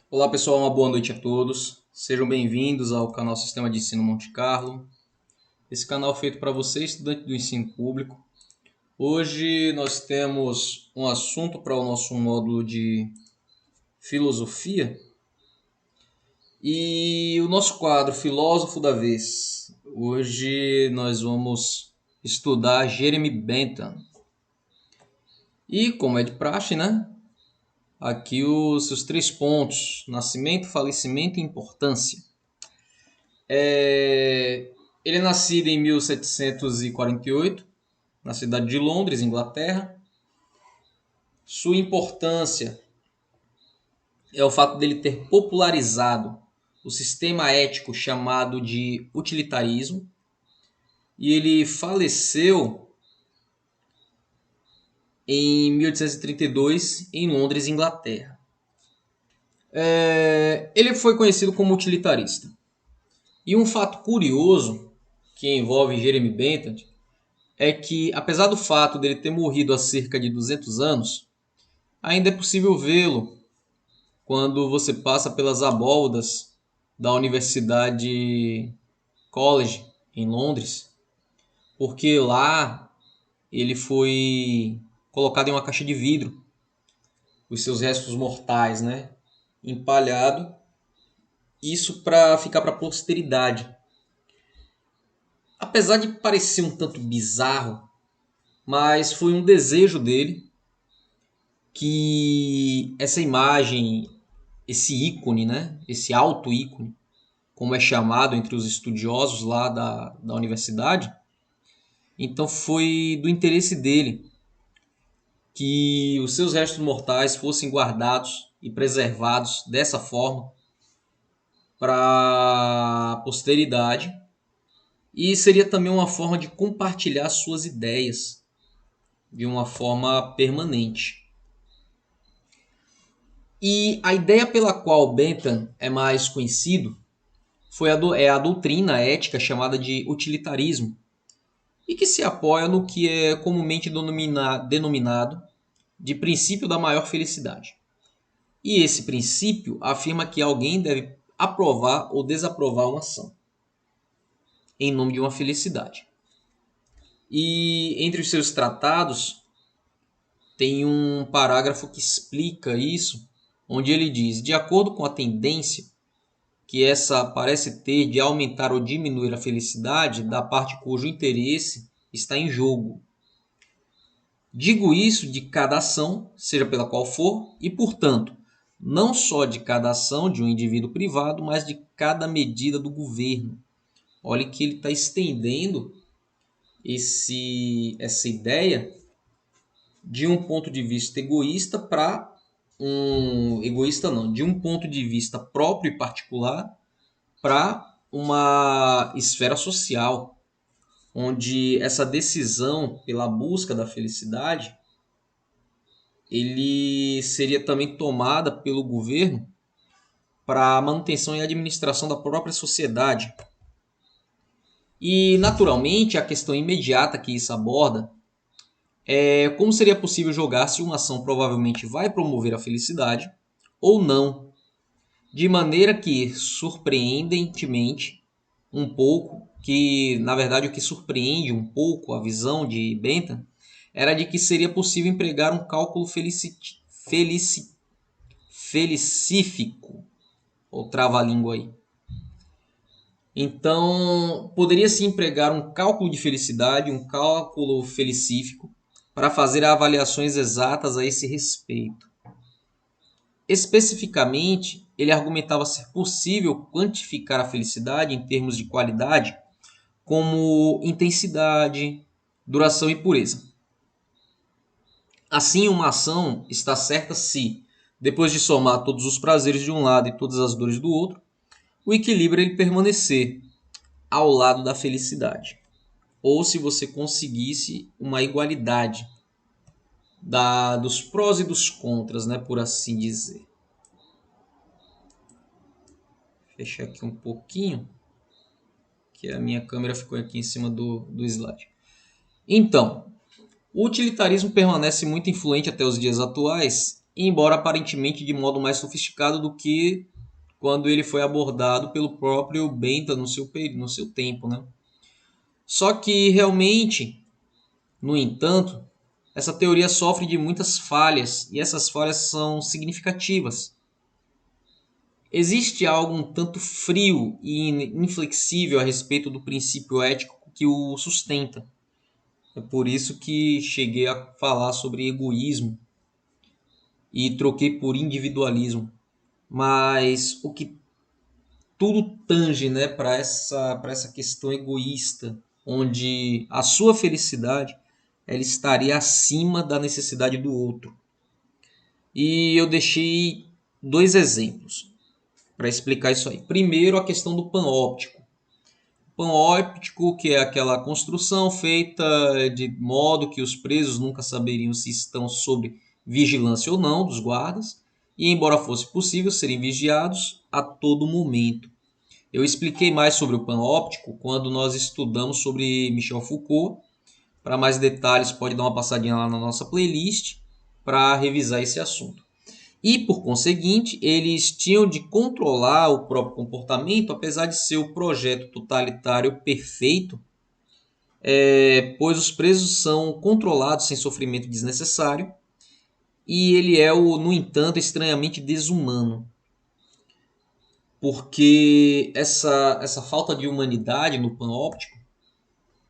Olá pessoal, uma boa noite a todos. Sejam bem-vindos ao canal Sistema de Ensino Monte Carlo. Esse canal é feito para você, estudante do ensino público. Hoje nós temos um assunto para o nosso módulo de filosofia e o nosso quadro Filósofo da Vez. Hoje nós vamos estudar Jeremy Bentham. E como é de praxe, né? Aqui os seus 3 pontos: nascimento, falecimento e importância. Ele é nascido em 1748, na cidade de Londres, Inglaterra. Sua importância é o fato dele ter popularizado o sistema ético chamado de utilitarismo. E ele faleceu em 1832 em Londres, Inglaterra. Ele foi conhecido como utilitarista. E um fato curioso que envolve Jeremy Bentham é que, apesar do fato dele ter morrido há cerca de 200 anos, ainda é possível vê-lo quando você passa pelas abóbadas da Universidade College, em Londres, porque lá ele foi colocado em uma caixa de vidro, os seus restos mortais, né? Empalhado, isso para ficar para a posteridade. Apesar de parecer um tanto bizarro, mas foi um desejo dele que essa imagem, esse ícone, né? Esse alto ícone, como é chamado entre os estudiosos lá da universidade, então foi do interesse dele que os seus restos mortais fossem guardados e preservados dessa forma para a posteridade, e seria também uma forma de compartilhar suas ideias de uma forma permanente. E a ideia pela qual Bentham é mais conhecido é a doutrina ética chamada de utilitarismo, e que se apoia no que é comumente denominado de princípio da maior felicidade. E esse princípio afirma que alguém deve aprovar ou desaprovar uma ação em nome de uma felicidade. E entre os seus tratados tem um parágrafo que explica isso, onde ele diz: de acordo com a tendência que essa parece ter de aumentar ou diminuir a felicidade da parte cujo interesse está em jogo. Digo isso de cada ação, seja pela qual for, e, portanto, não só de cada ação de um indivíduo privado, mas de cada medida do governo. Olha que ele está estendendo essa ideia de um ponto de vista egoísta para egoísta não, de um ponto de vista próprio e particular para uma esfera social, onde essa decisão pela busca da felicidade ele seria também tomada pelo governo para a manutenção e administração da própria sociedade. E, naturalmente, a questão imediata que isso aborda é como seria possível julgar se uma ação provavelmente vai promover a felicidade ou não, de maneira que, surpreendentemente, um pouco, que na verdade o que surpreende um pouco a visão de Bentham era de que seria possível empregar um cálculo felicífico, ou trava-língua aí. Então, poderia-se empregar um cálculo de felicidade, um cálculo felicífico, para fazer avaliações exatas a esse respeito. Especificamente, ele argumentava ser possível quantificar a felicidade em termos de qualidade, como intensidade, duração e pureza. Assim, uma ação está certa se, depois de somar todos os prazeres de um lado e todas as dores do outro, o equilíbrio ele permanecer ao lado da felicidade. Ou se você conseguisse uma igualdade dos prós e dos contras, né, por assim dizer. Vou fechar aqui um pouquinho, que a minha câmera ficou aqui em cima do slide. Então, o utilitarismo permanece muito influente até os dias atuais embora aparentemente de modo mais sofisticado do que quando ele foi abordado pelo próprio Bentham no seu tempo, né? Só que realmente, no entanto, essa teoria sofre de muitas falhas e essas falhas são significativas. Existe algo um tanto frio e inflexível a respeito do princípio ético que o sustenta. É por isso que cheguei a falar sobre egoísmo e troquei por individualismo. Mas o que tudo tange, né, para essa questão egoísta, onde a sua felicidade ela estaria acima da necessidade do outro. E eu deixei dois exemplos para explicar isso aí. Primeiro, a questão do panóptico. Panóptico, que é aquela construção feita de modo que os presos nunca saberiam se estão sob vigilância ou não dos guardas, e embora fosse possível serem vigiados a todo momento. Eu expliquei mais sobre o panóptico quando nós estudamos sobre Michel Foucault. Para mais detalhes, pode dar uma passadinha lá na nossa playlist para revisar esse assunto. E, por conseguinte, eles tinham de controlar o próprio comportamento, apesar de ser o projeto totalitário perfeito, pois os presos são controlados sem sofrimento desnecessário, e ele é, no entanto, estranhamente desumano, porque essa falta de humanidade no panóptico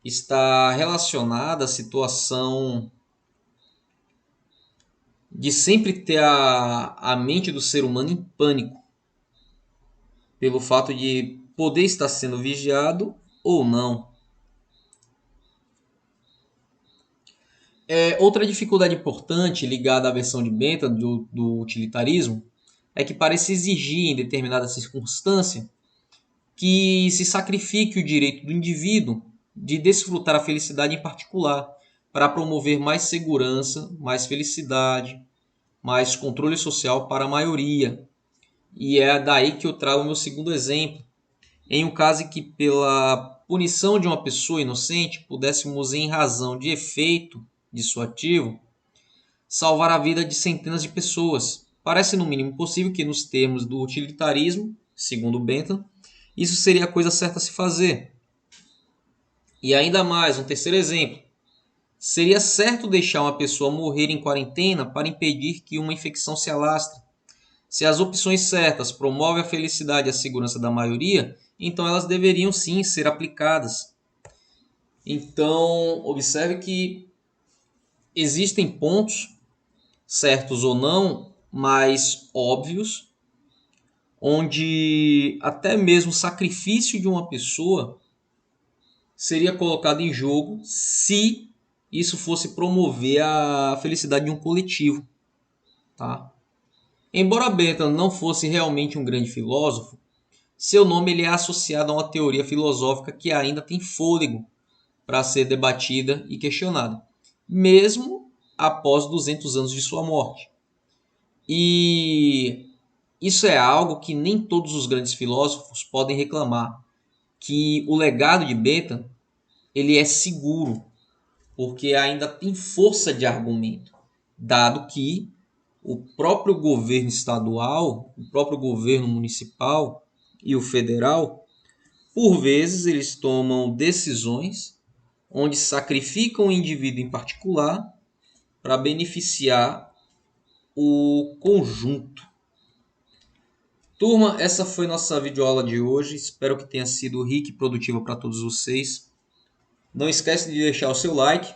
está relacionada à situação de sempre ter a mente do ser humano em pânico, pelo fato de poder estar sendo vigiado ou não. Outra dificuldade importante ligada à versão de Bentham do utilitarismo é que parece exigir, em determinada circunstância, que se sacrifique o direito do indivíduo de desfrutar a felicidade em particular, para promover mais segurança, mais felicidade, mais controle social para a maioria. E é daí que eu trago o meu segundo exemplo. Em um caso em que, pela punição de uma pessoa inocente, pudéssemos, em razão de efeito dissuativo, salvar a vida de centenas de pessoas. Parece no mínimo possível que, nos termos do utilitarismo, segundo Bentham, isso seria a coisa certa a se fazer. E ainda mais, um terceiro exemplo. Seria certo deixar uma pessoa morrer em quarentena para impedir que uma infecção se alastre. Se as opções certas promovem a felicidade e a segurança da maioria, então elas deveriam sim ser aplicadas. Então, observe que existem pontos, certos ou não, mas óbvios, onde até mesmo o sacrifício de uma pessoa seria colocado em jogo se isso fosse promover a felicidade de um coletivo, tá? Embora Bentham não fosse realmente um grande filósofo, seu nome ele é associado a uma teoria filosófica que ainda tem fôlego para ser debatida e questionada, mesmo após 200 anos de sua morte. E isso é algo que nem todos os grandes filósofos podem reclamar, que o legado de Bentham ele é seguro, porque ainda tem força de argumento, dado que o próprio governo estadual, o próprio governo municipal e o federal, por vezes eles tomam decisões onde sacrificam o indivíduo em particular para beneficiar o conjunto. Turma, essa foi nossa videoaula de hoje. Espero que tenha sido rica e produtiva para todos vocês. Não esquece de deixar o seu like.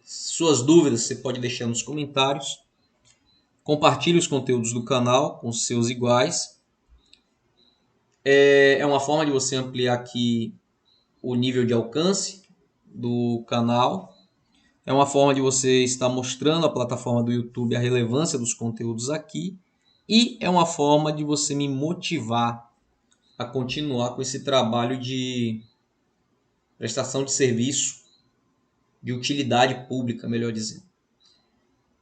Suas dúvidas você pode deixar nos comentários. Compartilhe os conteúdos do canal com seus iguais. É uma forma de você ampliar aqui o nível de alcance do canal. É uma forma de você estar mostrando à plataforma do YouTube a relevância dos conteúdos aqui. E é uma forma de você me motivar a continuar com esse trabalho de prestação de serviço, de utilidade pública, melhor dizendo.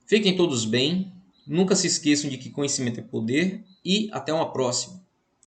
Fiquem todos bem. Nunca se esqueçam de que conhecimento é poder e até uma próxima.